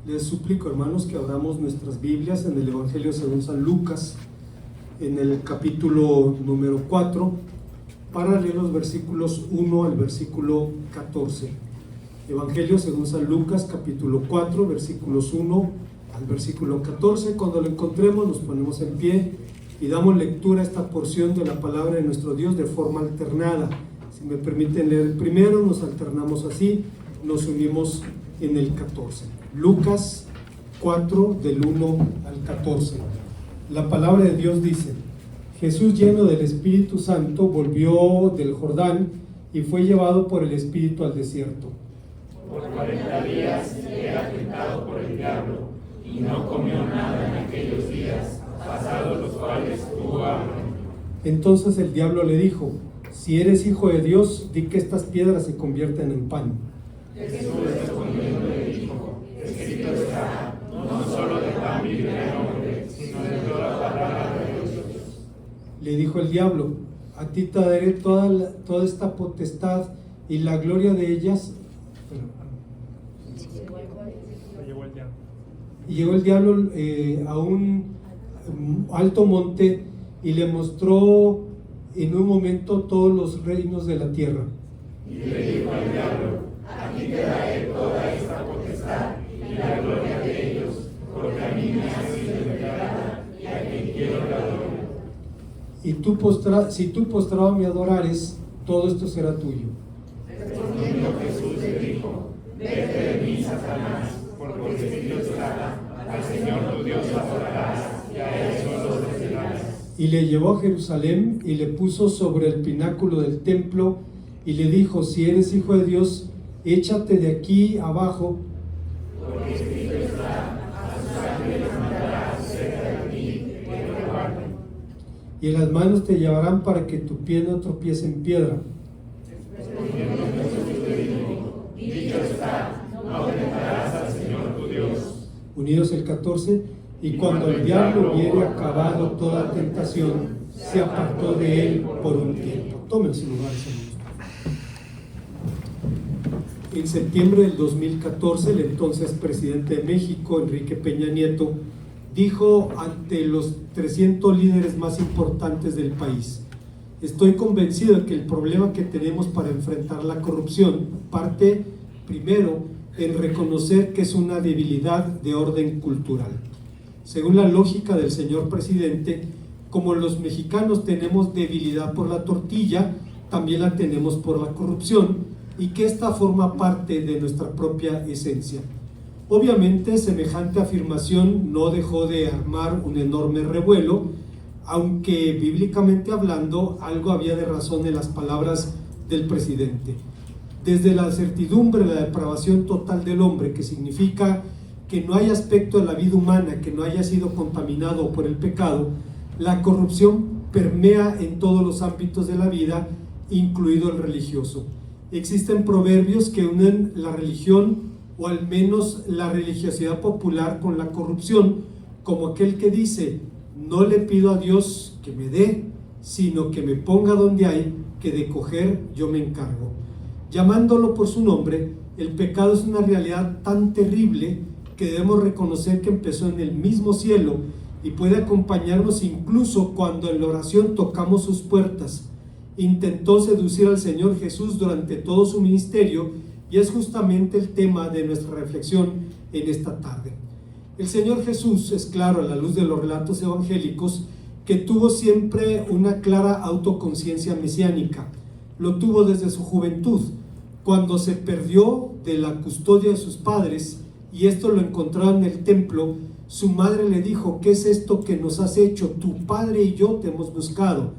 Les suplico, hermanos, que abramos nuestras Biblias en el Evangelio según San Lucas, en el capítulo número 4, para leer los versículos 1 al versículo 14. Evangelio según San Lucas, capítulo 4, versículos 1 al versículo 14. Cuando lo encontremos, nos ponemos en pie y damos lectura a esta porción de la palabra de nuestro Dios de forma alternada. Si me permiten leer el primero, nos alternamos así, nos unimos en el 14. Lucas 4, del 1 al 14. La palabra de Dios dice: Jesús, lleno del Espíritu Santo, volvió del Jordán y fue llevado por el Espíritu al desierto. Por 40 días era tentado por el diablo, y no comió nada en aquellos días, pasados los cuales tuvo hambre. Entonces el diablo le dijo: si eres hijo de Dios, di que estas piedras se convierten en pan. Jesús respondiendo le dijo: escrito está, no solo de pan vivirá el hombre, sino de toda palabra de Dios. Le dijo el diablo: a ti te daré toda esta potestad y la gloria de ellas. Y llegó el diablo a un alto monte y le mostró en un momento todos los reinos de la tierra. Y le dijo al diablo: a ti te daré toda esta potestad y la gloria de ellos, porque a mí me ha sido entregada y a quien quiero la gloria. Y si tú postrado me adorares, todo esto será tuyo. Respondiendo Jesús le dijo: vete de mí, Satanás, porque escrito está, al Señor tu Dios adorarás y a Él solo servirás. Y le llevó a Jerusalén y le puso sobre el pináculo del templo y le dijo: si eres hijo de Dios, échate de aquí abajo, porque escrito está, a sus ángeles mandará cerca de ti que te guarden. y en las manos te llevarán para que tu pie no tropiece en piedra. Respondiendo Jesús le dijo: dicho está, no tentarás al Señor tu Dios. Unidos el 14, y cuando el diablo hubiere acabado toda tentación, se apartó de él por un tiempo. Tomen su lugar, hermanos. En septiembre del 2014, el entonces presidente de México, Enrique Peña Nieto, dijo ante los 300 líderes más importantes del país: estoy convencido de que el problema que tenemos para enfrentar la corrupción parte primero en reconocer que es una debilidad de orden cultural. Según la lógica del señor presidente, como los mexicanos tenemos debilidad por la tortilla, también la tenemos por la corrupción, y que esta forma parte de nuestra propia esencia. Obviamente, semejante afirmación no dejó de armar un enorme revuelo, aunque bíblicamente hablando algo había de razón en las palabras del presidente. Desde la certidumbre de la depravación total del hombre, que significa que no hay aspecto de la vida humana que no haya sido contaminado por el pecado, la corrupción permea en todos los ámbitos de la vida, incluido el religioso. Existen proverbios que unen la religión, o al menos la religiosidad popular, con la corrupción, como aquel que dice: no le pido a Dios que me dé, sino que me ponga donde hay, que de coger yo me encargo. Llamándolo por su nombre, el pecado es una realidad tan terrible que debemos reconocer que empezó en el mismo cielo y puede acompañarnos incluso cuando en la oración tocamos sus puertas. Intentó seducir al Señor Jesús durante todo su ministerio, y es justamente el tema de nuestra reflexión en esta tarde. El Señor Jesús es claro a la luz de los relatos evangélicos que tuvo siempre una clara autoconciencia mesiánica. Lo tuvo desde su juventud, cuando se perdió de la custodia de sus padres, y esto lo encontraron en el templo. Su madre le dijo: ¿qué es esto que nos has hecho? Tu padre y yo te hemos buscado.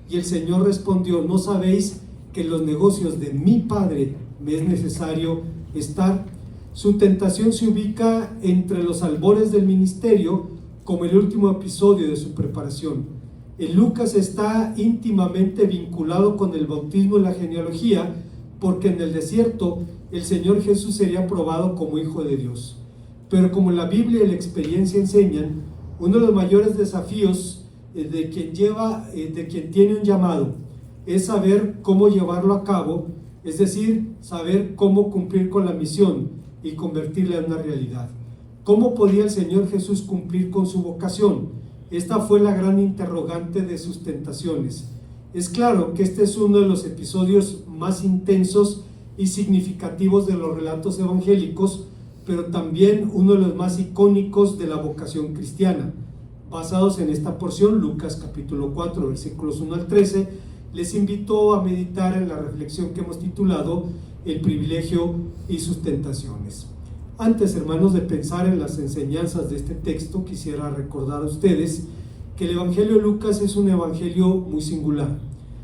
Y el Señor respondió: ¿no sabéis que en los negocios de mi Padre me es necesario estar? Su tentación se ubica entre los albores del ministerio, como el último episodio de su preparación. En Lucas está íntimamente vinculado con el bautismo y la genealogía, porque en el desierto el Señor Jesús sería probado como hijo de Dios. Pero como la Biblia y la experiencia enseñan, uno de los mayores desafíos de quien tiene un llamado es saber cómo llevarlo a cabo, es decir, saber cómo cumplir con la misión y convertirla en una realidad. ¿Cómo podía el Señor Jesús cumplir con su vocación? Esta fue la gran interrogante de sus tentaciones. Es claro que este es uno de los episodios más intensos y significativos de los relatos evangélicos, pero también uno de los más icónicos de la vocación cristiana. Basados en esta porción, Lucas capítulo 4, versículos 1 al 13, les invito a meditar en la reflexión que hemos titulado El privilegio y sus tentaciones. Antes, hermanos, de pensar en las enseñanzas de este texto, quisiera recordar a ustedes que el Evangelio de Lucas es un evangelio muy singular.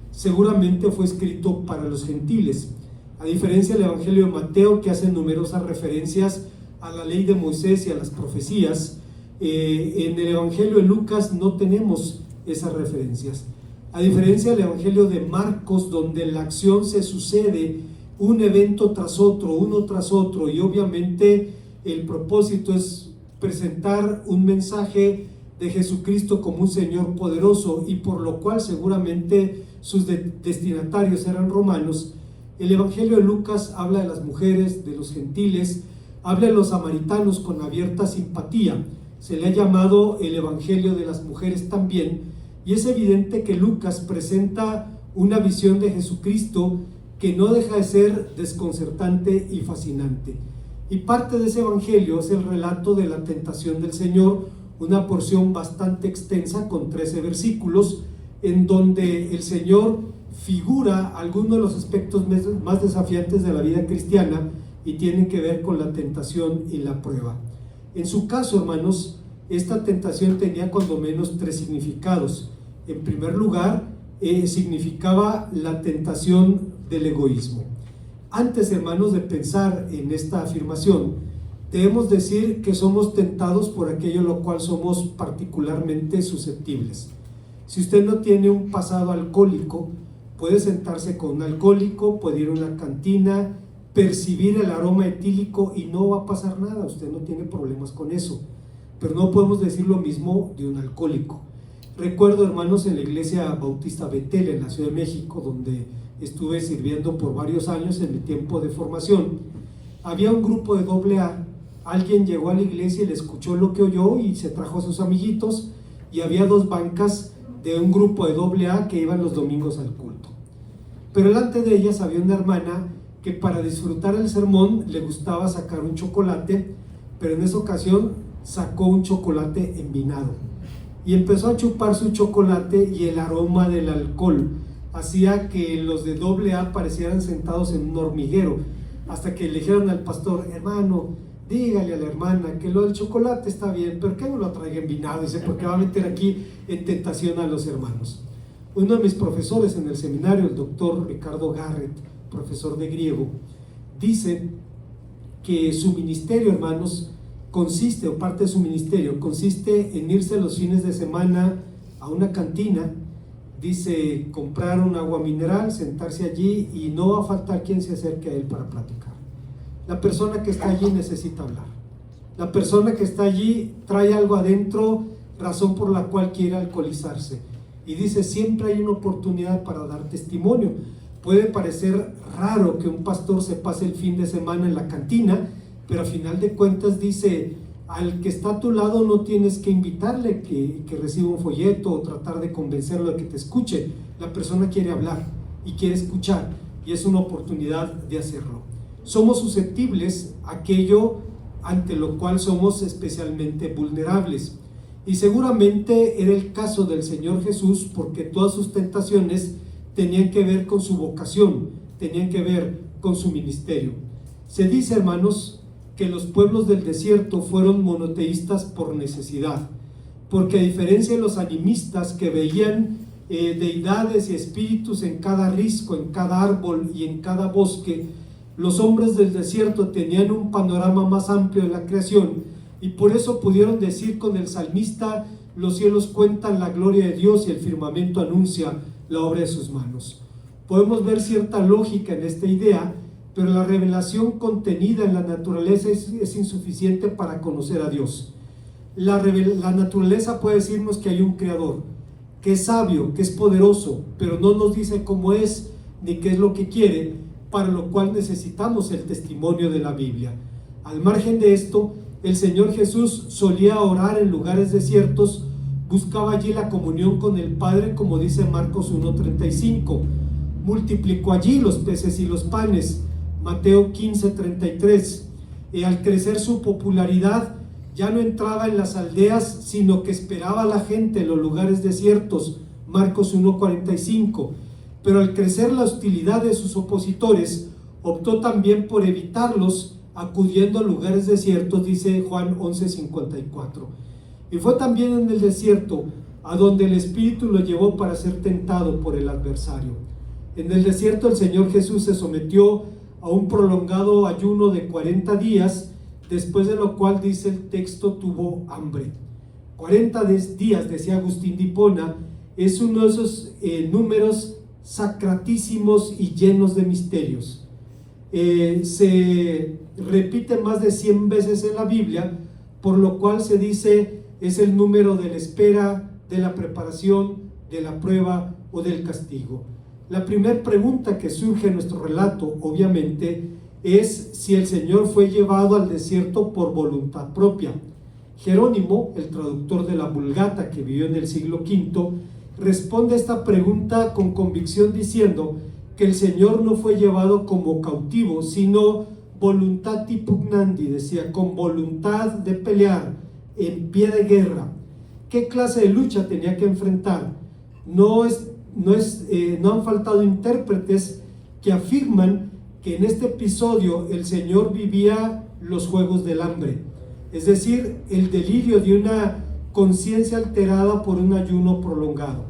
Seguramente fue escrito para los gentiles, a diferencia del Evangelio de Mateo, que hace numerosas referencias a la ley de Moisés y a las profecías. En el Evangelio de Lucas no tenemos esas referencias. A diferencia del Evangelio de Marcos, donde la acción se sucede un evento tras otro, uno tras otro, y obviamente el propósito es presentar un mensaje de Jesucristo como un Señor poderoso, y por lo cual seguramente sus destinatarios eran romanos. El Evangelio de Lucas habla de las mujeres, de los gentiles, habla de los samaritanos con abierta simpatía. Se le ha llamado el Evangelio de las mujeres también, y es evidente que Lucas presenta una visión de Jesucristo que no deja de ser desconcertante y fascinante. Y parte de ese Evangelio es el relato de la tentación del Señor, una porción bastante extensa con 13 versículos, en donde el Señor figura algunos de los aspectos más desafiantes de la vida cristiana y tienen que ver con la tentación y la prueba. En su caso, hermanos, esta tentación tenía cuando menos 3 significados. En primer lugar, significaba la tentación del egoísmo. Antes, hermanos, de pensar en esta afirmación, debemos decir que somos tentados por aquello a lo cual somos particularmente susceptibles. Si usted no tiene un pasado alcohólico, puede sentarse con un alcohólico, puede ir a una cantina, percibir el aroma etílico y no va a pasar nada, usted no tiene problemas con eso. Pero no podemos decir lo mismo de un alcohólico. Recuerdo, hermanos, en la iglesia bautista Betel en la Ciudad de México, donde estuve sirviendo por varios años en mi tiempo de formación, había un grupo de AA. Alguien llegó a la iglesia y le escuchó lo que oyó y se trajo a sus amiguitos, y había 2 bancas de un grupo de AA que iban los domingos al culto. Pero delante de ellas había una hermana que para disfrutar el sermón le gustaba sacar un chocolate, pero en esa ocasión sacó un chocolate envinado y empezó a chupar su chocolate, y el aroma del alcohol hacía que los de AA parecieran sentados en un hormiguero, hasta que le dijeron al pastor: hermano, dígale a la hermana que lo del chocolate está bien, pero que no lo traiga envinado, dice, porque va a meter aquí en tentación a los hermanos. Uno de mis profesores en el seminario, el doctor Ricardo Garrett, profesor de griego, dice que su ministerio, hermanos, consiste, o parte de su ministerio, consiste en irse los fines de semana a una cantina, dice, comprar un agua mineral, sentarse allí y no va a faltar quien se acerque a él para platicar. La persona que está allí necesita hablar. La persona que está allí trae algo adentro, razón por la cual quiere alcoholizarse. Y dice, siempre hay una oportunidad para dar testimonio. Puede parecer raro que un pastor se pase el fin de semana en la cantina, pero a final de cuentas dice, al que está a tu lado no tienes que invitarle que reciba un folleto o tratar de convencerlo de que te escuche. La persona quiere hablar y quiere escuchar, y es una oportunidad de hacerlo. Somos susceptibles a aquello ante lo cual somos especialmente vulnerables. Y seguramente era el caso del Señor Jesús, porque todas sus tentaciones tenían que ver con su vocación, tenían que ver con su ministerio. Se dice, hermanos, que los pueblos del desierto fueron monoteístas por necesidad, porque a diferencia de los animistas que veían deidades y espíritus en cada risco, en cada árbol y en cada bosque, los hombres del desierto tenían un panorama más amplio de la creación, y por eso pudieron decir con el salmista: los cielos cuentan la gloria de Dios y el firmamento anuncia la obra de sus manos. Podemos ver cierta lógica en esta idea, pero la revelación contenida en la naturaleza es insuficiente para conocer a Dios. La naturaleza puede decirnos que hay un creador, que es sabio, que es poderoso, pero no nos dice cómo es ni qué es lo que quiere, para lo cual necesitamos el testimonio de la Biblia. Al margen de esto, el Señor Jesús solía orar en lugares desiertos, buscaba allí la comunión con el Padre, como dice Marcos 1:35. Multiplicó allí los peces y los panes, Mateo 15:33. Al crecer su popularidad, ya no entraba en las aldeas, sino que esperaba a la gente en los lugares desiertos, Marcos 1:45. Pero al crecer la hostilidad de sus opositores, optó también por evitarlos, acudiendo a lugares desiertos, dice Juan 11:54. Y fue también en el desierto a donde el Espíritu lo llevó para ser tentado por el adversario. En el desierto el Señor Jesús se sometió a un prolongado ayuno de 40 días, después de lo cual, dice el texto, tuvo hambre. 40 días, decía Agustín de Hipona, es uno de esos números sacratísimos y llenos de misterios. Se repite más de 100 veces en la Biblia, por lo cual se dice es el número de la espera, de la preparación, de la prueba o del castigo. La primera pregunta que surge en nuestro relato, obviamente, es si el Señor fue llevado al desierto por voluntad propia. Jerónimo, el traductor de la Vulgata que vivió en el siglo V, responde a esta pregunta con convicción diciendo que el Señor no fue llevado como cautivo, sino voluntati pugnandi, decía, con voluntad de pelear, en pie de guerra. ¿Qué clase de lucha tenía que enfrentar? No han faltado intérpretes que afirman que en este episodio el Señor vivía los juegos del hambre, es decir, el delirio de una conciencia alterada por un ayuno prolongado.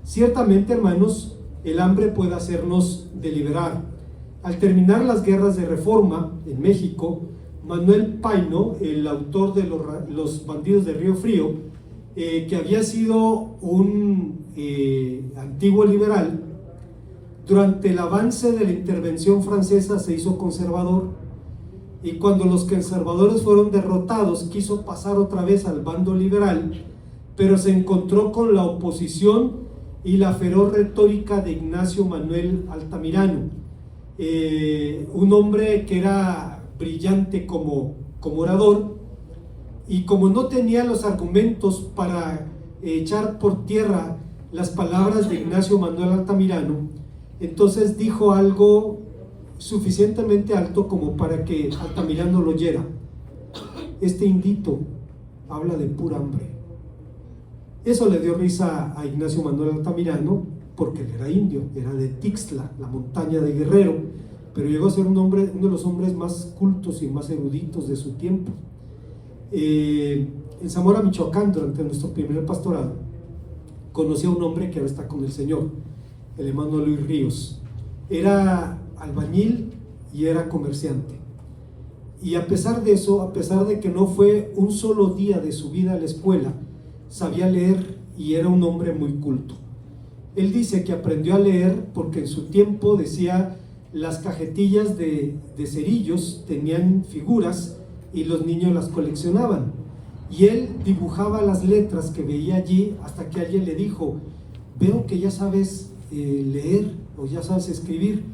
Ciertamente, hermanos, el hambre puede hacernos deliberar. Al terminar las guerras de Reforma en México, Manuel Paino, el autor de Los bandidos de Río Frío, que había sido un antiguo liberal, durante el avance de la intervención francesa se hizo conservador, y cuando los conservadores fueron derrotados quiso pasar otra vez al bando liberal, pero se encontró con la oposición y la feroz retórica de Ignacio Manuel Altamirano, un hombre que era brillante como orador, y como no tenía los argumentos para echar por tierra las palabras de Ignacio Manuel Altamirano, entonces dijo algo suficientemente alto como para que Altamirano lo oyera: este indito habla de pura hambre. Eso le dio risa a Ignacio Manuel Altamirano, porque él era indio, era de Tixla, la montaña de Guerrero, pero llegó a ser uno de los hombres más cultos y más eruditos de su tiempo. En Zamora, Michoacán, durante nuestro primer pastorado, conocí a un hombre que ahora está con el Señor, el hermano Luis Ríos. Era albañil y era comerciante, y a pesar de eso, a pesar de que no fue un solo día de su vida a la escuela, sabía leer y era un hombre muy culto. Él dice que aprendió a leer porque en su tiempo, decía, las cajetillas de cerillos tenían figuras y los niños las coleccionaban, y él dibujaba las letras que veía allí, hasta que alguien le dijo: veo que ya sabes leer o ya sabes escribir.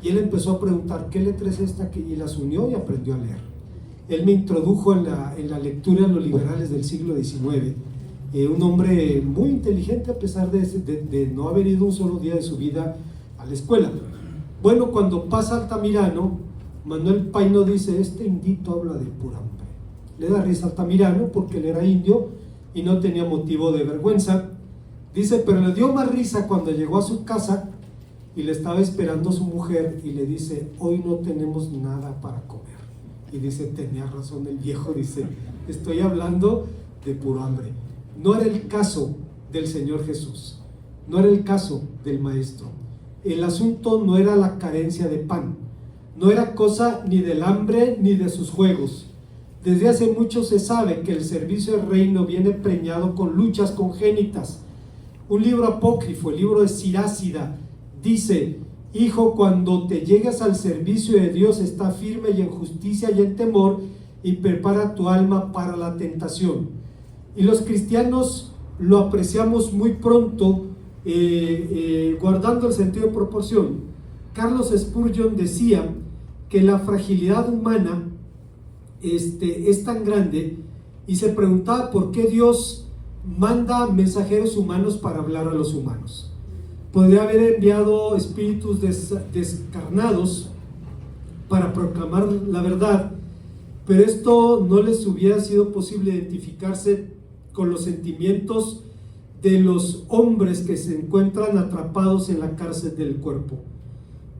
Y él empezó a preguntar: ¿qué letra es esta? Y las unió y aprendió a leer. Él me introdujo en la lectura de los liberales del siglo XIX, un hombre muy inteligente a pesar de no haber ido un solo día de su vida a la escuela. Bueno, cuando pasa Altamirano, Manuel Paino dice: este indito habla de pura hambre. Le da risa a Altamirano porque él era indio y no tenía motivo de vergüenza. Dice, pero le dio más risa cuando llegó a su casa y le estaba esperando su mujer y le dice: hoy no tenemos nada para comer. Y dice: tenía razón el viejo, dice, estoy hablando de puro hambre. No era el caso del Señor Jesús, no era el caso del Maestro. El asunto no era la carencia de pan, no era cosa ni del hambre ni de sus juegos. Desde hace mucho se sabe que el servicio del reino viene preñado con luchas congénitas. Un libro apócrifo, el libro de Sirácida, dice: hijo, cuando te llegues al servicio de Dios, está firme y en justicia y en temor, y prepara tu alma para la tentación. Y los cristianos lo apreciamos muy pronto, guardando el sentido de proporción. Carlos Spurgeon decía que la fragilidad humana es tan grande, y se preguntaba por qué Dios manda mensajeros humanos para hablar a los humanos. Podría haber enviado espíritus descarnados para proclamar la verdad, pero esto no les hubiera sido posible identificarse con los sentimientos de los hombres que se encuentran atrapados en la cárcel del cuerpo.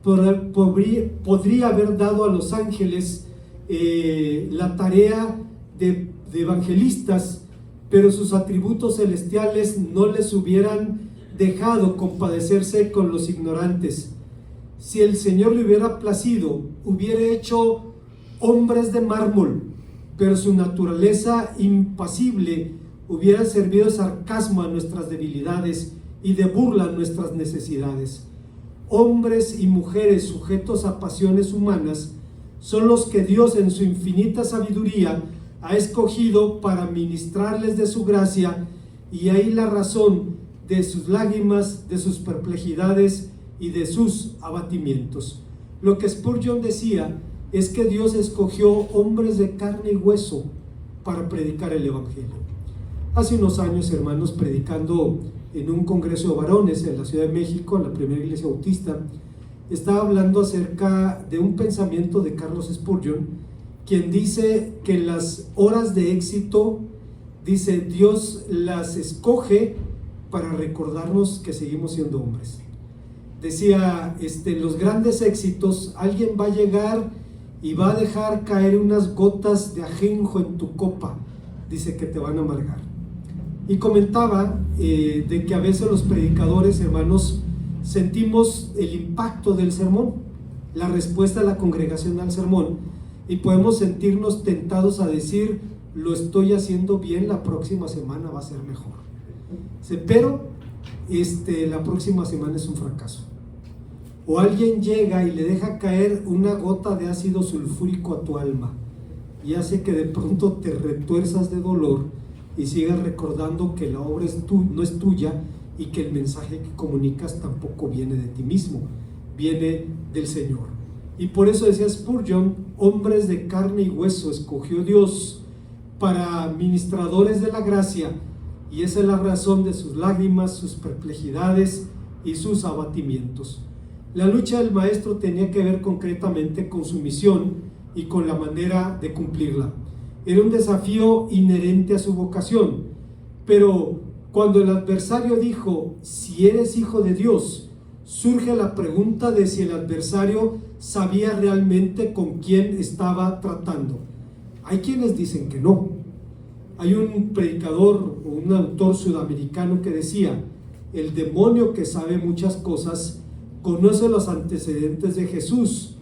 Podría haber dado a los ángeles la tarea de evangelistas, pero sus atributos celestiales no les hubieran dejado compadecerse con los ignorantes. Si el Señor le hubiera placido, hubiera hecho hombres de mármol, pero su naturaleza impasible hubiera servido de sarcasmo a nuestras debilidades y de burla a nuestras necesidades. Hombres y mujeres sujetos a pasiones humanas son los que Dios en su infinita sabiduría ha escogido para ministrarles de su gracia, y ahí la razón de sus lágrimas, de sus perplejidades y de sus abatimientos. Lo que Spurgeon decía es que Dios escogió hombres de carne y hueso para predicar el Evangelio. Hace unos años, hermanos, predicando en un congreso de varones en la Ciudad de México, en la primera iglesia bautista, estaba hablando acerca de un pensamiento de Carlos Spurgeon, quien dice que las horas de éxito, dice, Dios las escoge para recordarnos que seguimos siendo hombres. Decía, los grandes éxitos, alguien va a llegar y va a dejar caer unas gotas de ajenjo en tu copa, dice, que te van a amargar. Y comentaba de que a veces los predicadores, hermanos, sentimos el impacto del sermón, la respuesta de la congregación al sermón, y podemos sentirnos tentados a decir, lo estoy haciendo bien, la próxima semana va a ser mejor. Pero la próxima semana es un fracaso. O alguien llega y le deja caer una gota de ácido sulfúrico a tu alma y hace que de pronto te retuerzas de dolor y sigas recordando que la obra no es tuya, y que el mensaje que comunicas tampoco viene de ti mismo, viene del Señor. Y por eso decía Spurgeon, hombres de carne y hueso escogió Dios para ministradores de la gracia, y esa es la razón de sus lágrimas, sus perplejidades y sus abatimientos. La lucha del maestro tenía que ver concretamente con su misión y con la manera de cumplirla. Era un desafío inherente a su vocación, pero cuando el adversario dijo, si eres hijo de Dios, surge la pregunta de si el adversario sabía realmente con quién estaba tratando. Hay quienes dicen que no. Hay un predicador o un autor sudamericano que decía, el demonio, que sabe muchas cosas, conoce los antecedentes de Jesús,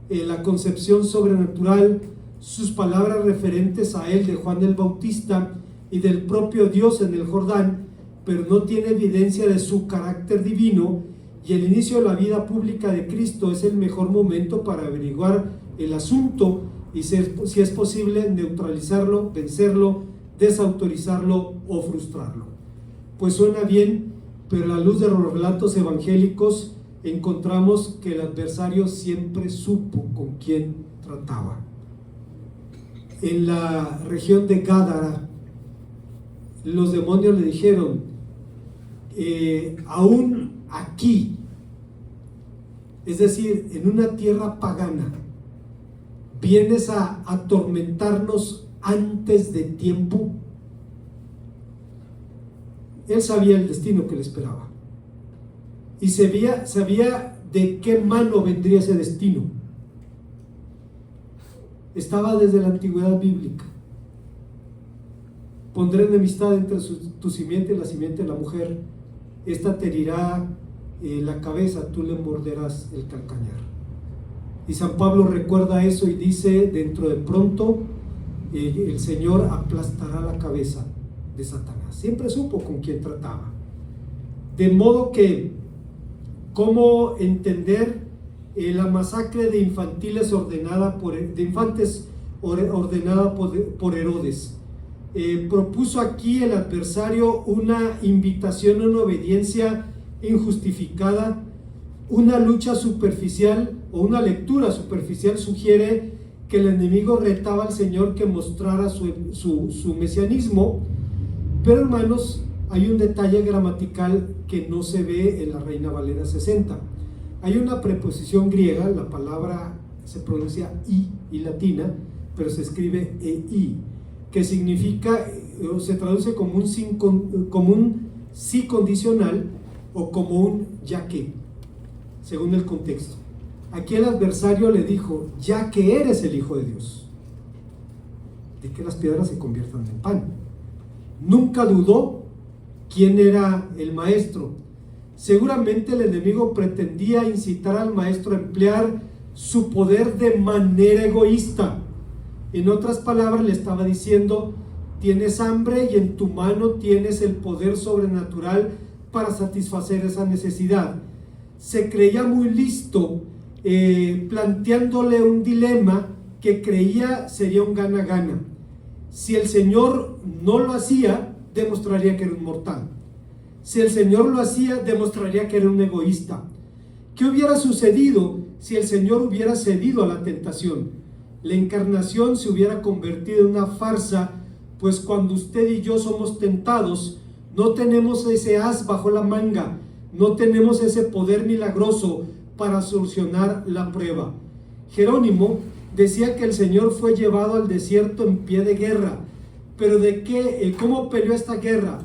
la concepción sobrenatural, sus palabras referentes a él de Juan el Bautista y del propio Dios en el Jordán, pero no tiene evidencia de su carácter divino, y el inicio de la vida pública de Cristo es el mejor momento para averiguar el asunto y si es posible neutralizarlo, vencerlo, desautorizarlo o frustrarlo. Pues suena bien, pero a la luz de los relatos evangélicos encontramos que el adversario siempre supo con quién trataba. En la región de Gádara, los demonios le dijeron, aún aquí, es decir, en una tierra pagana, vienes a atormentarnos antes de tiempo. Él sabía el destino que le esperaba y sabía de qué mano vendría ese destino. Estaba desde la antigüedad bíblica. Pondré enemistad entre tu simiente y la simiente de la mujer. Esta te herirá la cabeza, tú le morderás el calcañar. Y San Pablo recuerda eso y dice, dentro de pronto el Señor aplastará la cabeza de Satanás. Siempre supo con quién trataba. De modo que, ¿cómo entender la masacre de infantes ordenada por Herodes? Propuso aquí el adversario una invitación a una obediencia injustificada. Una lucha superficial o una lectura superficial sugiere que el enemigo retaba al Señor que mostrara su mesianismo. Pero hermanos, hay un detalle gramatical que no se ve en la Reina Valera 60. Hay una preposición griega, la palabra se pronuncia y latina, pero se escribe ei, que significa, o se traduce como un sí condicional o como un ya que, según el contexto. Aquí el adversario le dijo: ya que eres el Hijo de Dios, de que las piedras se conviertan en pan. Nunca dudó quién era el maestro. Seguramente el enemigo pretendía incitar al maestro a emplear su poder de manera egoísta. En otras palabras, le estaba diciendo: tienes hambre y en tu mano tienes el poder sobrenatural para satisfacer esa necesidad. Se creía muy listo, planteándole un dilema que creía sería un gana-gana. Si el Señor no lo hacía, demostraría que era un mortal. Si el Señor lo hacía, demostraría que era un egoísta. ¿Qué hubiera sucedido si el Señor hubiera cedido a la tentación? La encarnación se hubiera convertido en una farsa, pues cuando usted y yo somos tentados, no tenemos ese as bajo la manga, no tenemos ese poder milagroso para solucionar la prueba. Jerónimo decía que el Señor fue llevado al desierto en pie de guerra. ¿Pero de qué? ¿Cómo peleó esta guerra?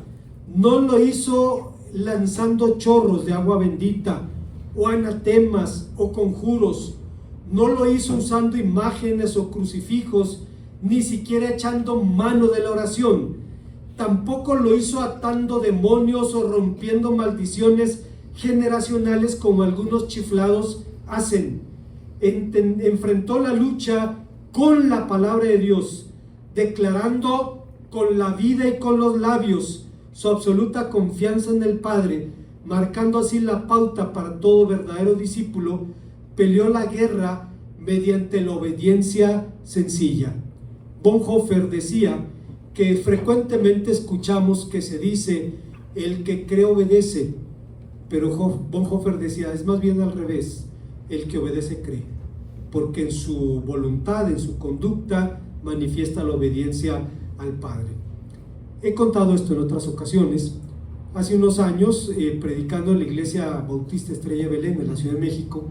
No lo hizo lanzando chorros de agua bendita, o anatemas, o conjuros. No lo hizo usando imágenes o crucifijos, ni siquiera echando mano de la oración. Tampoco lo hizo atando demonios o rompiendo maldiciones generacionales como algunos chiflados hacen. Enfrentó la lucha con la palabra de Dios, declarando con la vida y con los labios su absoluta confianza en el Padre, marcando así la pauta para todo verdadero discípulo. Peleó la guerra mediante la obediencia sencilla. Bonhoeffer decía que frecuentemente escuchamos que se dice: el que cree obedece, pero Bonhoeffer decía: es más bien al revés, el que obedece cree, porque en su voluntad, en su conducta, manifiesta la obediencia al Padre. He contado esto en otras ocasiones. Hace unos años, predicando en la Iglesia Bautista Estrella de Belén, en la Ciudad de México,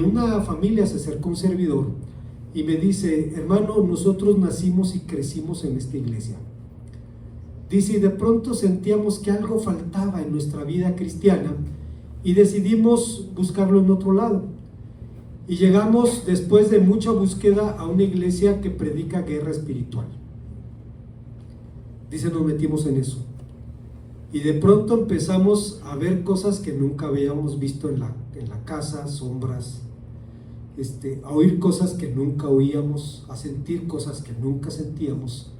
una familia se acercó a un servidor y me dice: hermano, nosotros nacimos y crecimos en esta iglesia. Dice, y de pronto sentíamos que algo faltaba en nuestra vida cristiana y decidimos buscarlo en otro lado. Y llegamos, después de mucha búsqueda, a una iglesia que predica guerra espiritual. Dice, nos metimos en eso. Y de pronto empezamos a ver cosas que nunca habíamos visto en la casa, sombras, a oír cosas que nunca oíamos, a sentir cosas que nunca sentíamos.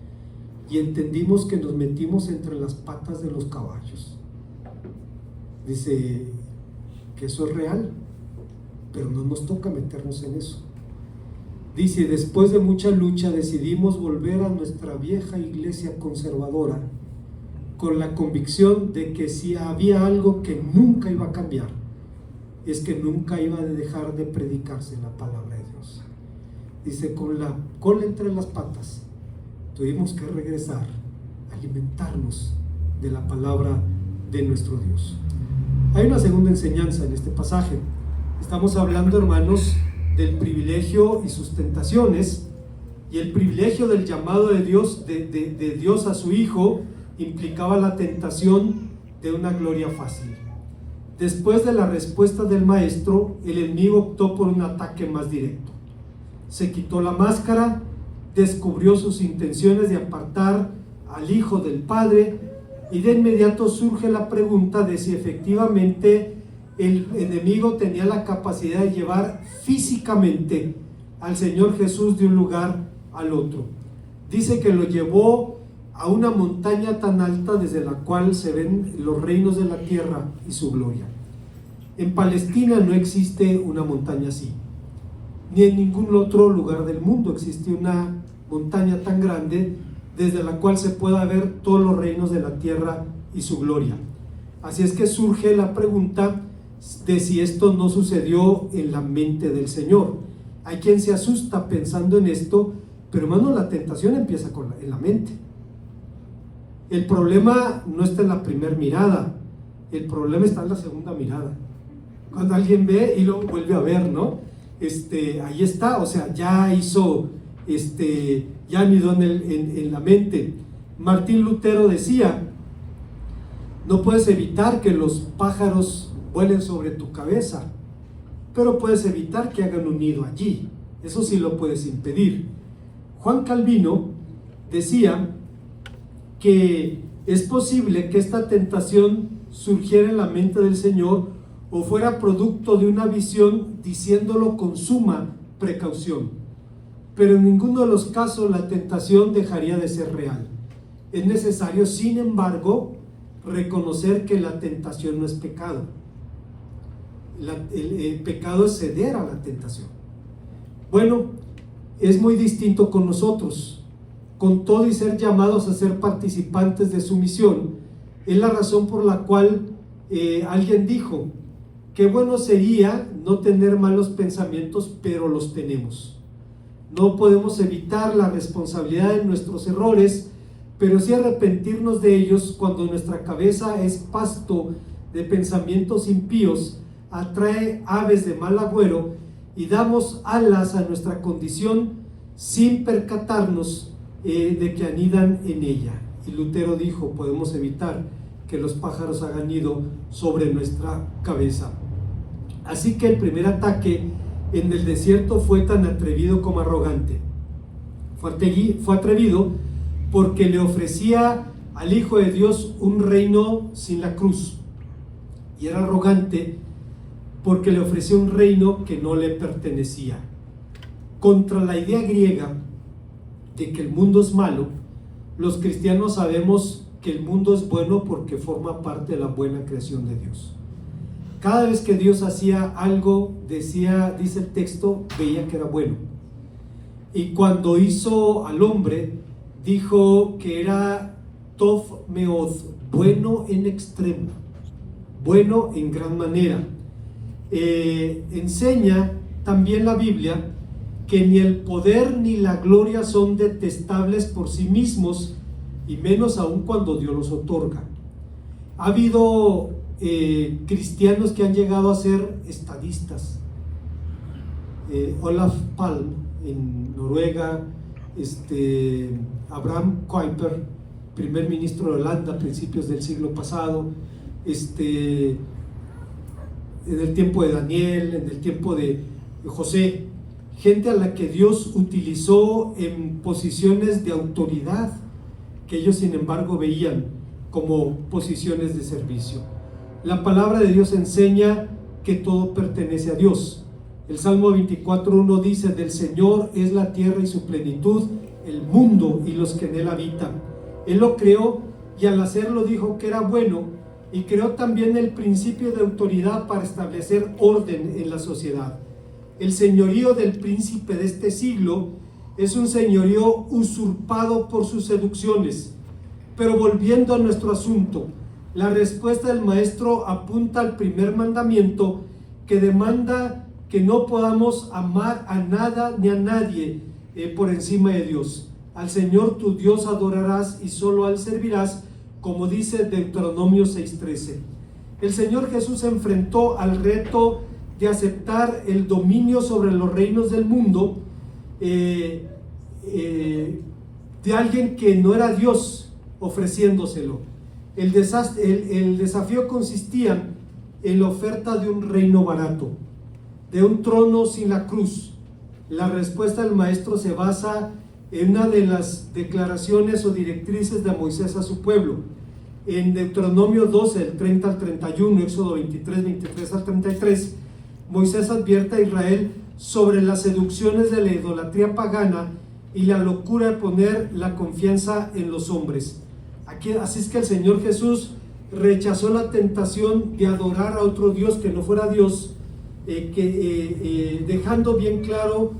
Y entendimos que nos metimos entre las patas de los caballos. Dice que eso es real, pero no nos toca meternos en eso. Dice, después de mucha lucha decidimos volver a nuestra vieja iglesia conservadora, con la convicción de que si había algo que nunca iba a cambiar, es que nunca iba a dejar de predicarse la palabra de Dios. Dice, con la cola entre las patas, tuvimos que regresar a alimentarnos de la palabra de nuestro Dios. Hay una segunda enseñanza en este pasaje. Estamos hablando, hermanos, del privilegio y sus tentaciones, y el privilegio del llamado de Dios, de Dios a su Hijo, implicaba la tentación de una gloria fácil. Después de la respuesta del maestro, el enemigo optó por un ataque más directo. Se quitó la máscara, descubrió sus intenciones de apartar al Hijo del Padre, y de inmediato surge la pregunta de si efectivamente el enemigo tenía la capacidad de llevar físicamente al Señor Jesús de un lugar al otro. Dice que lo llevó a una montaña tan alta desde la cual se ven los reinos de la tierra y su gloria. En Palestina no existe una montaña así, ni en ningún otro lugar del mundo existe una montaña tan grande desde la cual se pueda ver todos los reinos de la tierra y su gloria. Así es que surge la pregunta de si esto no sucedió en la mente del Señor. Hay quien se asusta pensando en esto, pero hermano, la tentación empieza en la mente. El problema no está en la primera mirada, el problema está en la segunda mirada. Cuando alguien ve y lo vuelve a ver, ¿no? Ahí está, o sea, ya hizo, ya anidó en la mente. Martín Lutero decía: no puedes evitar que los pájaros vuelen sobre tu cabeza, pero puedes evitar que hagan un nido allí. Eso sí lo puedes impedir. Juan Calvino decía que es posible que esta tentación surgiera en la mente del Señor o fuera producto de una visión diciéndolo con suma precaución, pero en ninguno de los casos la tentación dejaría de ser real. Es necesario, sin embargo, reconocer que la tentación no es pecado. El pecado es ceder a la tentación. Bueno, es muy distinto con nosotros. Con todo y ser llamados a ser participantes de su misión, es la razón por la cual alguien dijo: qué bueno sería no tener malos pensamientos, pero los tenemos. No podemos evitar la responsabilidad de nuestros errores, pero sí arrepentirnos de ellos cuando nuestra cabeza es pasto de pensamientos impíos, atrae aves de mal agüero y damos alas a nuestra condición sin percatarnos de que anidan en ella. Y Lutero dijo: podemos evitar que los pájaros hagan nido sobre nuestra cabeza. Así que el primer ataque en el desierto fue tan atrevido como arrogante. Fue atrevido porque le ofrecía al Hijo de Dios un reino sin la cruz, y era arrogante porque le ofrecía un reino que no le pertenecía. Contra la idea griega de que el mundo es malo, los cristianos sabemos que el mundo es bueno porque forma parte de la buena creación de Dios. Cada vez que Dios hacía algo, dice el texto, veía que era bueno. Y cuando hizo al hombre, dijo que era Tov Meod, bueno en extremo, bueno en gran manera. Enseña también la Biblia que ni el poder ni la gloria son detestables por sí mismos, y menos aún cuando Dios los otorga. Ha habido cristianos que han llegado a ser estadistas. Olaf Palme en Noruega, Abraham Kuyper, primer ministro de Holanda a principios del siglo pasado, en el tiempo de Daniel, en el tiempo de José, gente a la que Dios utilizó en posiciones de autoridad, que ellos sin embargo veían como posiciones de servicio. La palabra de Dios enseña que todo pertenece a Dios. El Salmo 24:1 dice: del Señor es la tierra y su plenitud, el mundo y los que en él habitan. Él lo creó y al hacerlo dijo que era bueno, y creó también el principio de autoridad para establecer orden en la sociedad. El señorío del príncipe de este siglo es un señorío usurpado por sus seducciones. Pero volviendo a nuestro asunto, la respuesta del maestro apunta al primer mandamiento, que demanda que no podamos amar a nada ni a nadie por encima de Dios. Al Señor tu Dios adorarás y solo a él servirás, como dice Deuteronomio 6:13. El Señor Jesús se enfrentó al reto de aceptar el dominio sobre los reinos del mundo de alguien que no era Dios, ofreciéndoselo. El desafío consistía en la oferta de un reino barato, de un trono sin la cruz. La respuesta del maestro se basa en una de las declaraciones o directrices de Moisés a su pueblo. En Deuteronomio 12, del 30 al 31, Éxodo 23, 23 al 33, Moisés advierte a Israel sobre las seducciones de la idolatría pagana y la locura de poner la confianza en los hombres. Así es que el Señor Jesús rechazó la tentación de adorar a otro Dios que no fuera Dios, dejando bien claro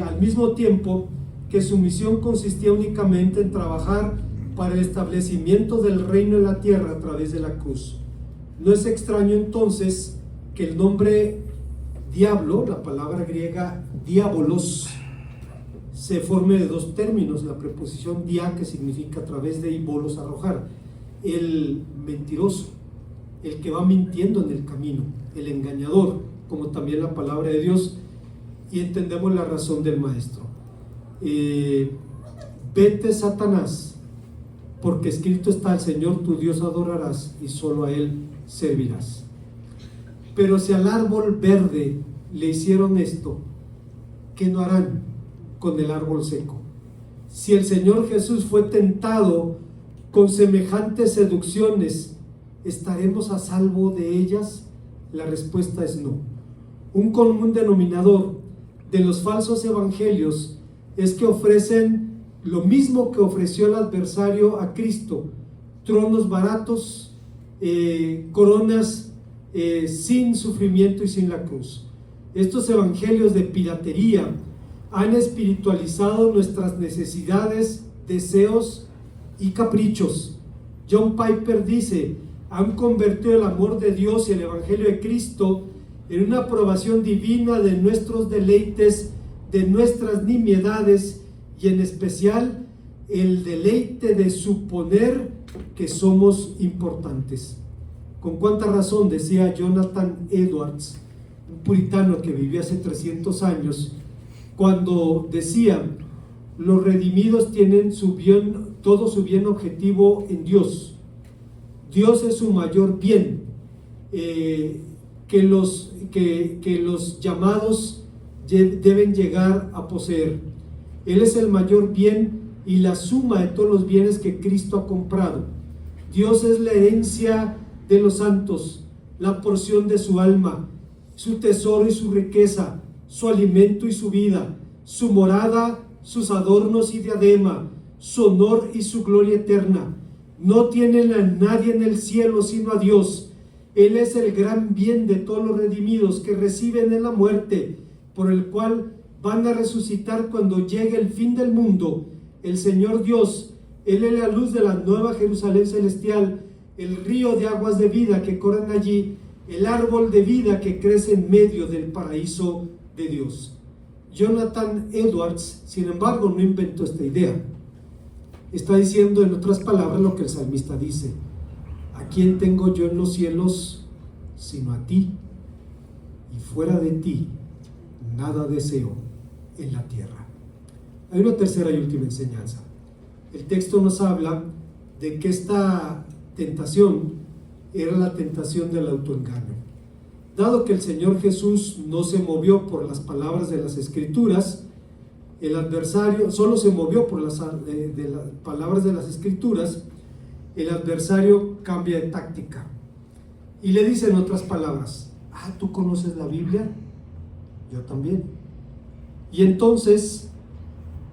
al mismo tiempo que su misión consistía únicamente en trabajar para el establecimiento del reino en la tierra a través de la cruz. No es extraño entonces que el nombre diablo, la palabra griega diabolos se forme de dos términos, la preposición dia, que significa a través de, y bolos, arrojar, el mentiroso, el que va mintiendo en el camino, el engañador, como también la palabra de Dios, y entendemos la razón del maestro. Vete, Satanás, porque escrito está: al Señor tu Dios adorarás y solo a Él servirás. Pero si al árbol verde le hicieron esto, ¿qué no harán con el árbol seco? Si el Señor Jesús fue tentado con semejantes seducciones, ¿estaremos a salvo de ellas? La respuesta es no. Un común denominador de los falsos evangelios es que ofrecen lo mismo que ofreció el adversario a Cristo: tronos baratos, coronas sin sufrimiento y sin la cruz. Estos evangelios de piratería han espiritualizado nuestras necesidades, deseos y caprichos. John Piper dice: han convertido el amor de Dios y el evangelio de Cristo en una aprobación divina de nuestros deleites, de nuestras nimiedades, y en especial el deleite de suponer que somos importantes. Con cuánta razón decía Jonathan Edwards, un puritano que vivió hace 300 años, cuando decía: los redimidos tienen todo su bien objetivo en Dios. Dios es su mayor bien, que los llamados deben llegar a poseer. Él es el mayor bien y la suma de todos los bienes que Cristo ha comprado. Dios es la herencia de los santos, la porción de su alma, su tesoro y su riqueza, su alimento y su vida, su morada, sus adornos y diadema, su honor y su gloria eterna. No tienen a nadie en el cielo sino a Dios. Él es el gran bien de todos los redimidos que reciben en la muerte, por el cual van a resucitar cuando llegue el fin del mundo. El Señor Dios, Él es la luz de la nueva Jerusalén celestial, el río de aguas de vida que corren allí, el árbol de vida que crece en medio del paraíso de Dios. Jonathan Edwards, sin embargo, no inventó esta idea. Está diciendo, en otras palabras, lo que el salmista dice: ¿a quién tengo yo en los cielos sino a ti? Y fuera de ti nada deseo en la tierra. Hay una tercera y última enseñanza. El texto nos habla de que esta tentación era la tentación del autoengaño. Dado que el Señor Jesús no se movió por las palabras de las Escrituras, el adversario solo se movió por las palabras de las Escrituras. El adversario cambia de táctica y le dice, en otras palabras: ¿tú conoces la Biblia? Yo también. Y entonces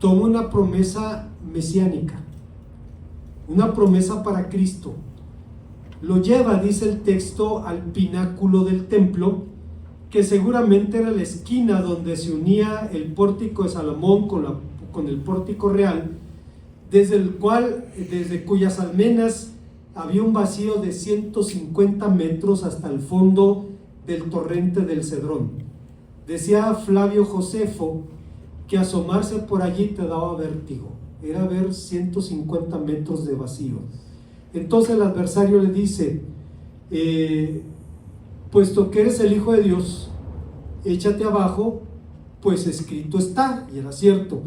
toma una promesa mesiánica, una promesa para Cristo. Lo lleva, dice el texto, al pináculo del templo, que seguramente era la esquina donde se unía el pórtico de Salomón con el pórtico real, desde cuyas almenas había un vacío de 150 metros hasta el fondo del torrente del Cedrón. Decía Flavio Josefo que asomarse por allí te daba vértigo, era ver 150 metros de vacío. Entonces el adversario le dice: puesto que eres el Hijo de Dios, échate abajo, pues escrito está. Y era cierto: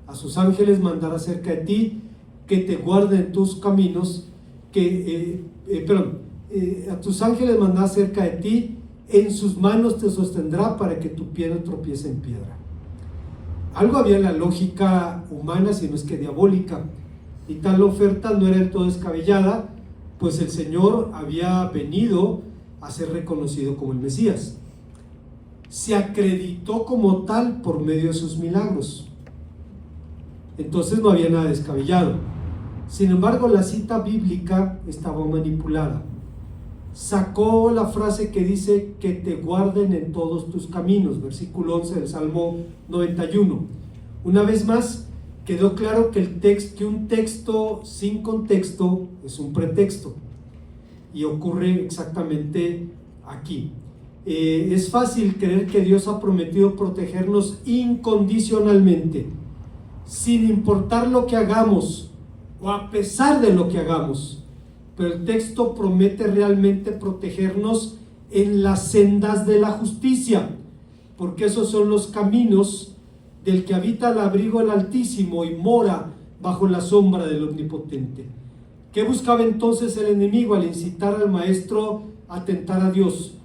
a sus ángeles mandará cerca de ti, que te guarden tus caminos, a tus ángeles mandará cerca de ti, en sus manos te sostendrá para que tu pie no tropiece en piedra. Algo había en la lógica humana, si no es que diabólica, y tal oferta no era del todo descabellada, pues el Señor había venido a ser reconocido como el Mesías. Se acreditó como tal por medio de sus milagros. Entonces no había nada descabellado. Sin embargo, la cita bíblica estaba manipulada. Sacó la frase que dice: que te guarden en todos tus caminos, versículo 11 del Salmo 91. Una vez más, quedó claro que un texto sin contexto es un pretexto, y ocurre exactamente aquí. Es fácil creer que Dios ha prometido protegernos incondicionalmente, sin importar lo que hagamos o a pesar de lo que hagamos. Pero el texto promete realmente protegernos en las sendas de la justicia, porque esos son los caminos del que habita al abrigo del Altísimo y mora bajo la sombra del Omnipotente. ¿Qué buscaba entonces el enemigo al incitar al maestro a tentar a Dios?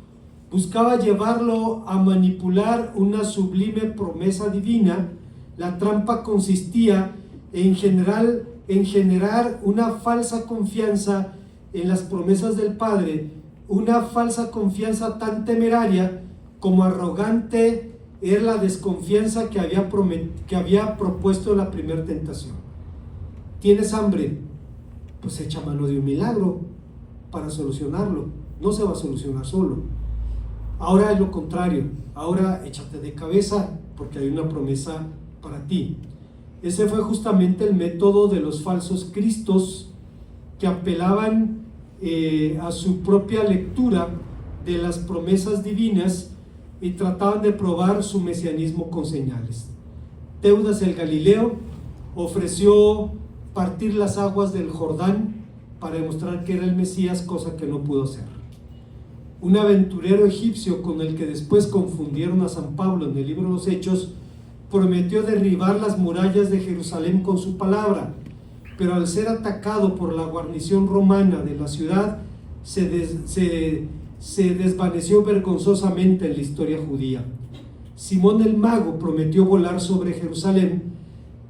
Buscaba llevarlo a manipular una sublime promesa divina. La trampa consistía en generar una falsa confianza en las promesas del Padre, una falsa confianza tan temeraria como arrogante era la desconfianza que había propuesto la primera tentación. ¿Tienes hambre? Pues echa mano de un milagro para solucionarlo. No se va a solucionar solo. Ahora es lo contrario. Ahora échate de cabeza porque hay una promesa para ti. Ese fue justamente el método de los falsos cristos que apelaban a su propia lectura de las promesas divinas y trataban de probar su mesianismo con señales. Teudas el Galileo ofreció partir las aguas del Jordán para demostrar que era el Mesías, cosa que no pudo hacer. Un aventurero egipcio con el que después confundieron a San Pablo en el libro de los Hechos, prometió derribar las murallas de Jerusalén con su palabra, pero al ser atacado por la guarnición romana de la ciudad, se desvaneció vergonzosamente en la historia judía. Simón el mago prometió volar sobre Jerusalén,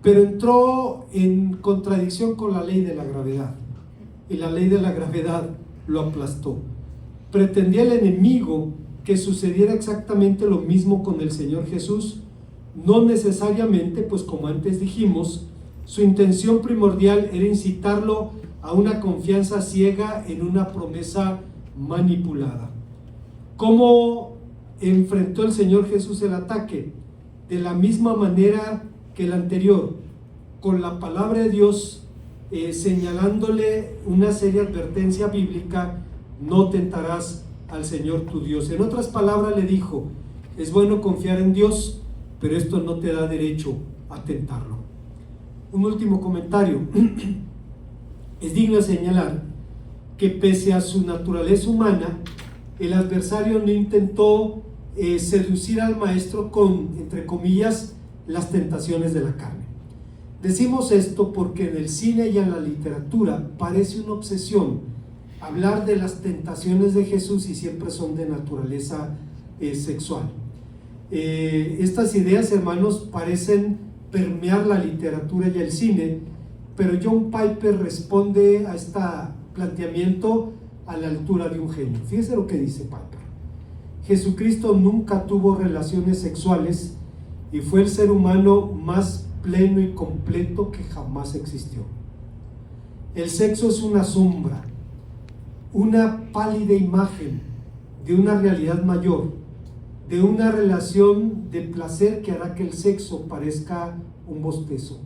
pero entró en contradicción con la ley de la gravedad, y la ley de la gravedad lo aplastó. Pretendía el enemigo que sucediera exactamente lo mismo con el Señor Jesús, no necesariamente, pues como antes dijimos, su intención primordial era incitarlo a una confianza ciega en una promesa manipulada. ¿Cómo enfrentó el Señor Jesús el ataque? De la misma manera que el anterior, con la palabra de Dios, señalándole una seria advertencia bíblica: no tentarás al Señor tu Dios. En otras palabras le dijo: es bueno confiar en Dios, pero esto no te da derecho a tentarlo. Un último comentario. Es digno de señalar que pese a su naturaleza humana, el adversario no intentó seducir al maestro con, entre comillas, las tentaciones de la carne. Decimos esto porque en el cine y en la literatura parece una obsesión hablar de las tentaciones de Jesús y siempre son de naturaleza sexual. Estas ideas, hermanos, parecen permear la literatura y el cine, pero John Piper responde a este planteamiento a la altura de un genio. Fíjese lo que dice Piper: Jesucristo nunca tuvo relaciones sexuales y fue el ser humano más pleno y completo que jamás existió. El sexo es una sombra, una pálida imagen de una realidad mayor, de una relación de placer que hará que el sexo parezca un bostezo.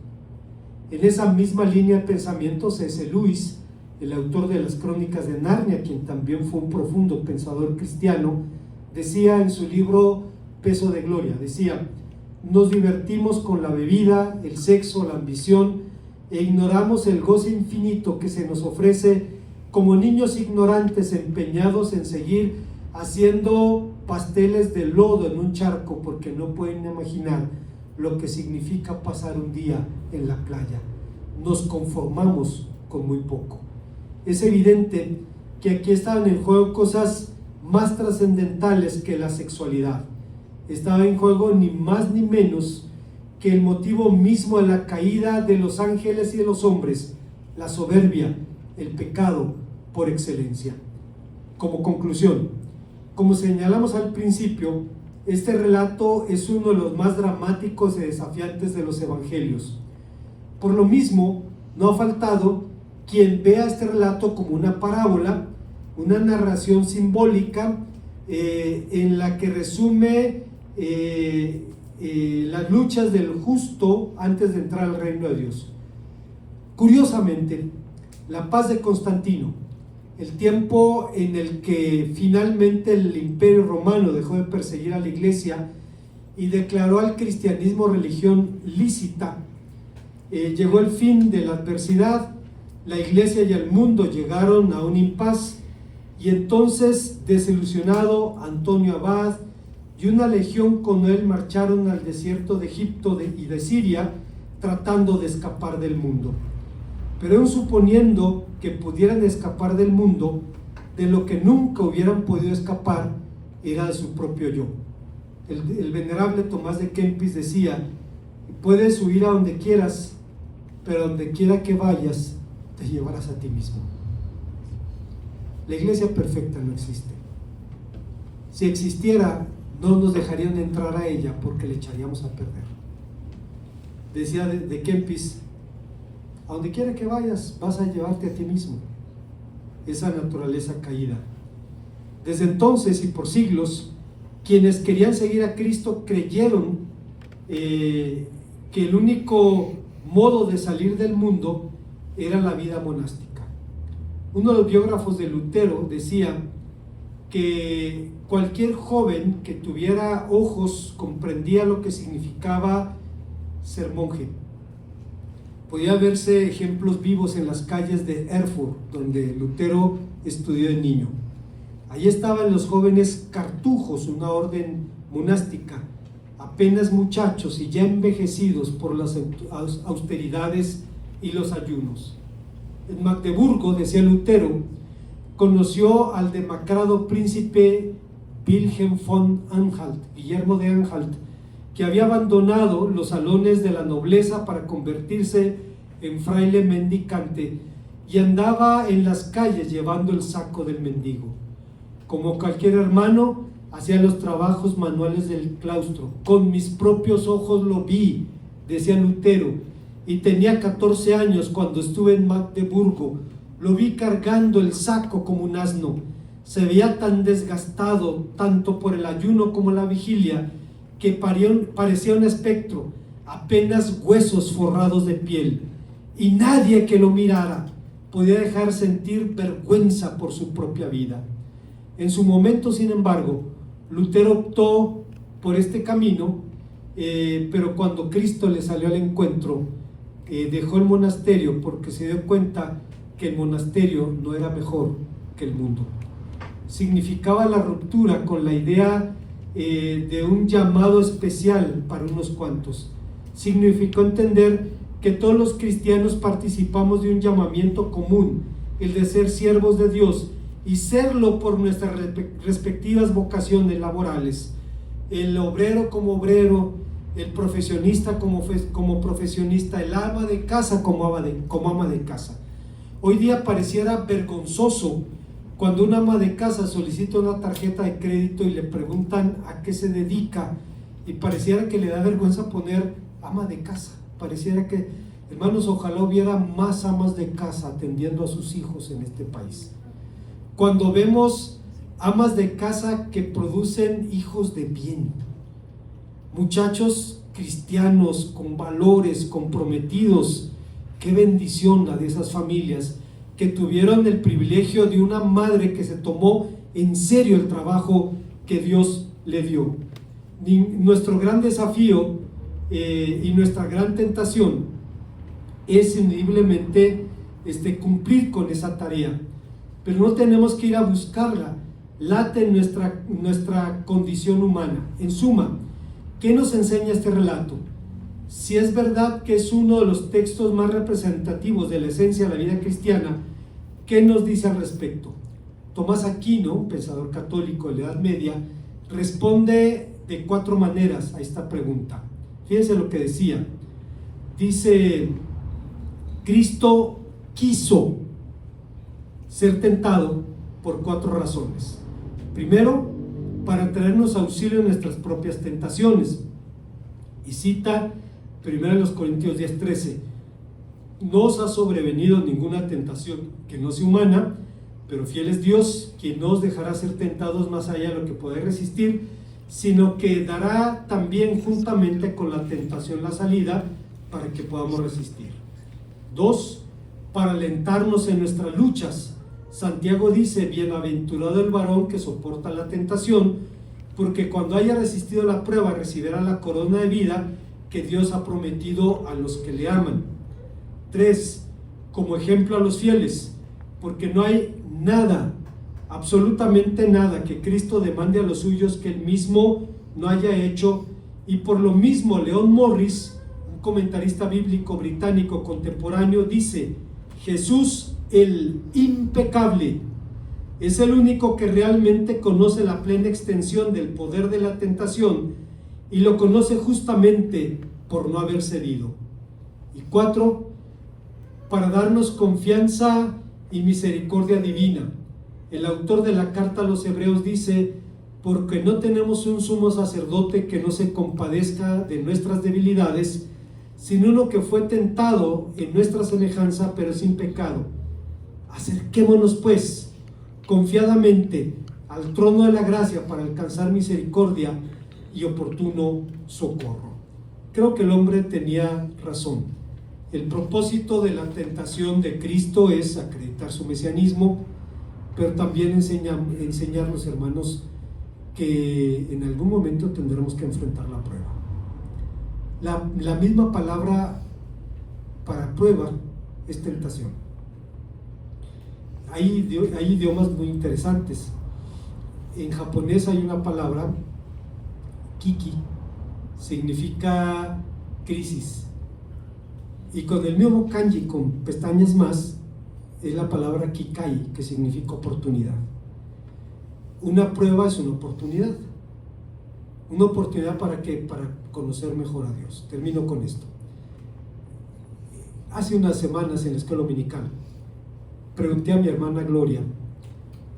En esa misma línea de pensamiento, C.S. Lewis, el autor de las Crónicas de Narnia, quien también fue un profundo pensador cristiano, decía en su libro Peso de Gloria, decía: nos divertimos con la bebida, el sexo, la ambición, e ignoramos el goce infinito que se nos ofrece como niños ignorantes empeñados en seguir haciendo pasteles de lodo en un charco porque no pueden imaginar lo que significa pasar un día en la playa. Nos conformamos con muy poco. Es evidente que aquí estaban en juego cosas más trascendentales que la sexualidad. Estaba en juego ni más ni menos que el motivo mismo de la caída de los ángeles y de los hombres, la soberbia, el pecado por excelencia. Como conclusión, como señalamos al principio, este relato es uno de los más dramáticos y desafiantes de los evangelios. Por lo mismo, no ha faltado quien vea este relato como una parábola, una narración simbólica en la que resume las luchas del justo antes de entrar al reino de Dios. Curiosamente, la paz de Constantino, el tiempo en el que finalmente el Imperio Romano dejó de perseguir a la Iglesia y declaró al cristianismo religión lícita. Llegó el fin de la adversidad, la Iglesia y el mundo llegaron a un impas, y entonces, desilusionado, Antonio Abad y una legión con él marcharon al desierto de Egipto y de Siria, tratando de escapar del mundo. Pero aun suponiendo que pudieran escapar del mundo, de lo que nunca hubieran podido escapar era de su propio yo. El venerable Tomás de Kempis decía: puedes huir a donde quieras, pero donde quiera que vayas, te llevarás a ti mismo. La iglesia perfecta no existe. Si existiera, no nos dejarían entrar a ella porque le echaríamos a perder. Decía de Kempis: a donde quiera que vayas, vas a llevarte a ti mismo. Esa naturaleza caída. Desde entonces y por siglos, quienes querían seguir a Cristo creyeron que el único modo de salir del mundo era la vida monástica. Uno de los biógrafos de Lutero decía que cualquier joven que tuviera ojos comprendía lo que significaba ser monje. Podía verse ejemplos vivos en las calles de Erfurt, donde Lutero estudió de niño. Allí estaban los jóvenes cartujos, una orden monástica, apenas muchachos y ya envejecidos por las austeridades y los ayunos. En Magdeburgo, decía Lutero, conoció al demacrado príncipe Wilhelm von Anhalt, Guillermo de Anhalt, que había abandonado los salones de la nobleza para convertirse en fraile mendicante y andaba en las calles llevando el saco del mendigo. Como cualquier hermano, hacía los trabajos manuales del claustro. Con mis propios ojos lo vi, decía Lutero, y tenía 14 años cuando estuve en Magdeburgo. Lo vi cargando el saco como un asno. Se veía tan desgastado, tanto por el ayuno como la vigilia, que parecía un espectro, apenas huesos forrados de piel, y nadie que lo mirara podía dejar sentir vergüenza por su propia vida. En su momento, sin embargo, Lutero optó por este camino, pero cuando Cristo le salió al encuentro, dejó el monasterio porque se dio cuenta que el monasterio no era mejor que el mundo. Significaba la ruptura con la idea de un llamado especial para unos cuantos. Significó entender que todos los cristianos participamos de un llamamiento común, el de ser siervos de Dios y serlo por nuestras respectivas vocaciones laborales. El obrero como obrero, el profesionista como profesionista, el ama de casa como ama de casa. Hoy día pareciera vergonzoso cuando una ama de casa solicita una tarjeta de crédito y le preguntan a qué se dedica, y pareciera que le da vergüenza poner ama de casa. Pareciera que, hermanos, ojalá hubiera más amas de casa atendiendo a sus hijos en este país. Cuando vemos amas de casa que producen hijos de bien, muchachos cristianos con valores, comprometidos, qué bendición la de esas familias que tuvieron el privilegio de una madre que se tomó en serio el trabajo que Dios le dio. Nuestro gran desafío y nuestra gran tentación es indudablemente cumplir con esa tarea, pero no tenemos que ir a buscarla, late en nuestra condición humana. En suma, ¿qué nos enseña este relato? Si es verdad que es uno de los textos más representativos de la esencia de la vida cristiana, ¿qué nos dice al respecto? Tomás Aquino, pensador católico de la Edad Media, responde de 4 maneras a esta pregunta. Fíjense lo que decía. Dice: Cristo quiso ser tentado por 4 razones. Primero, para traernos auxilio en nuestras propias tentaciones. Y cita 1 Corintios 10:13: no os ha sobrevenido ninguna tentación que no sea humana, pero fiel es Dios, quien no os dejará ser tentados más allá de lo que podáis resistir, sino que dará también juntamente con la tentación la salida para que podamos resistir. 2, para alentarnos en nuestras luchas. Santiago dice: bienaventurado el varón que soporta la tentación, porque cuando haya resistido la prueba recibirá la corona de vida que Dios ha prometido a los que le aman. 3. Como ejemplo a los fieles, porque no hay nada, absolutamente nada, que Cristo demande a los suyos que él mismo no haya hecho. Y por lo mismo Leon Morris, un comentarista bíblico británico contemporáneo, dice: Jesús el impecable es el único que realmente conoce la plena extensión del poder de la tentación, y lo conoce justamente por no haber cedido. Y 4, para darnos confianza y misericordia divina. El autor de la carta a los Hebreos dice: porque no tenemos un sumo sacerdote que no se compadezca de nuestras debilidades, sino uno que fue tentado en nuestra semejanza, pero sin pecado. Acerquémonos pues confiadamente al trono de la gracia para alcanzar misericordia y oportuno socorro. Creo que el hombre tenía razón. El propósito de la tentación de Cristo es acreditar su mesianismo, pero también enseñarnos, hermanos, que en algún momento tendremos que enfrentar la prueba. La misma palabra para prueba es tentación. Hay idiomas muy interesantes. En japonés hay una palabra, kiki, significa crisis, y con el mismo kanji con pestañas más es la palabra kikai, que significa oportunidad. Una prueba es una oportunidad para ¿qué? Para conocer mejor a Dios. Termino con esto. Hace unas semanas en la escuela dominical pregunté a mi hermana Gloria,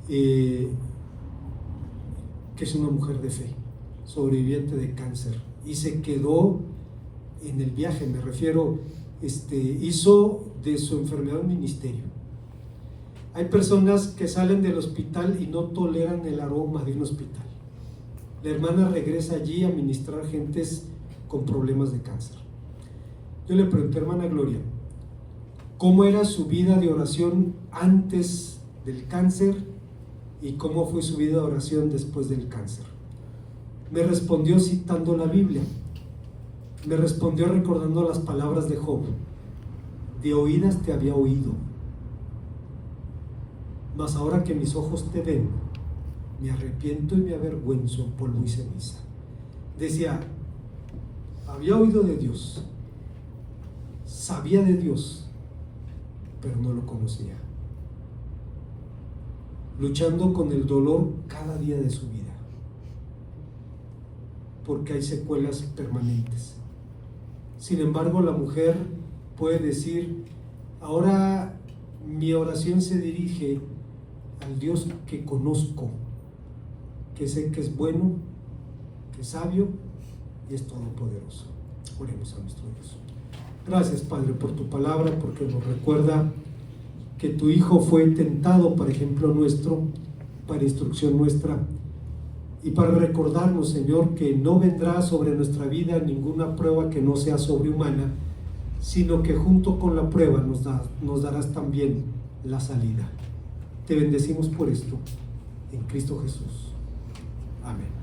que es una mujer de fe, sobreviviente de cáncer, y se quedó en el viaje, me refiero, hizo de su enfermedad un ministerio. Hay personas que salen del hospital y no toleran el aroma de un hospital. La hermana regresa allí a ministrar gentes con problemas de cáncer. Yo le pregunté: hermana Gloria, ¿cómo era su vida de oración antes del cáncer y cómo fue su vida de oración después del cáncer? Me respondió citando la Biblia. Me respondió recordando las palabras de Job: de oídas te había oído, mas ahora que mis ojos te ven, me arrepiento y me avergüenzo en polvo y ceniza. Decía, había oído de Dios, sabía de Dios, pero no lo conocía, luchando con el dolor cada día de su vida, porque hay secuelas permanentes. Sin embargo, la mujer puede decir: ahora mi oración se dirige al Dios que conozco, que sé que es bueno, que es sabio y es todopoderoso. Oremos a nuestro Dios. Gracias, Padre, por tu palabra, porque nos recuerda que tu Hijo fue tentado para ejemplo nuestro, para instrucción nuestra, y para recordarnos, Señor, que no vendrá sobre nuestra vida ninguna prueba que no sea sobrehumana, sino que junto con la prueba nos darás también la salida. Te bendecimos por esto, en Cristo Jesús. Amén.